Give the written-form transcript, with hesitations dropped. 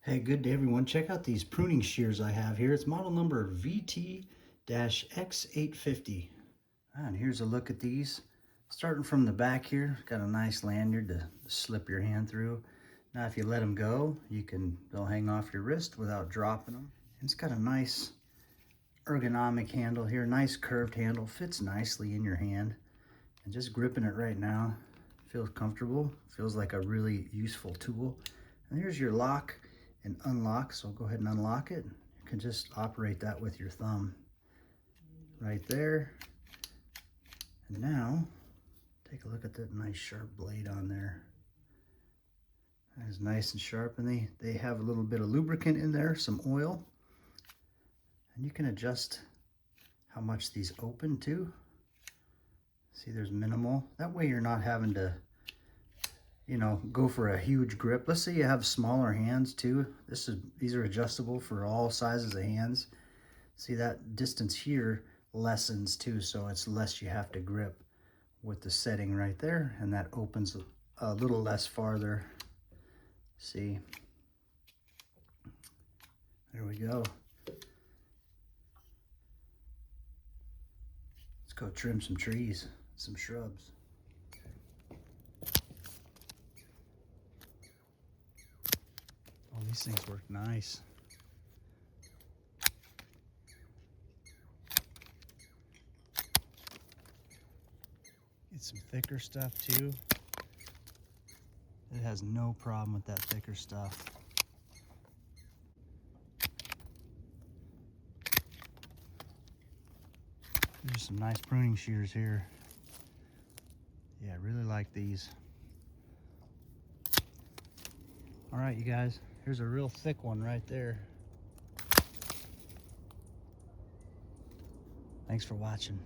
Hey, good day everyone. Check out these pruning shears I have here. It's model number VT-X850. And here's a look at these. Starting from the back here, got a nice lanyard to slip your hand through. Now if you let them go, they'll hang off your wrist without dropping them. And it's got a nice ergonomic handle here, nice curved handle, fits nicely in your hand. And just gripping it right now, feels comfortable, feels like a really useful tool. And here's your lock and unlock, so go ahead and unlock it. You can just operate that with your thumb right there. And now take a look at that nice sharp blade on there. That is nice and sharp, and they have a little bit of lubricant in there, some oil, and you can adjust how much these open too. See, there's minimal. That way you're not having to go for a huge grip. Let's say you have smaller hands too. These are adjustable for all sizes of hands. See, that distance here lessens too, so it's less you have to grip with the setting right there, and that opens a little less farther. See, there we go. Let's go trim some trees, some shrubs. Oh, these things work nice. Get some thicker stuff too. It has no problem with that thicker stuff. There's some nice pruning shears here. Yeah, I really like these. All right, you guys, here's a real thick one right there. Thanks for watching.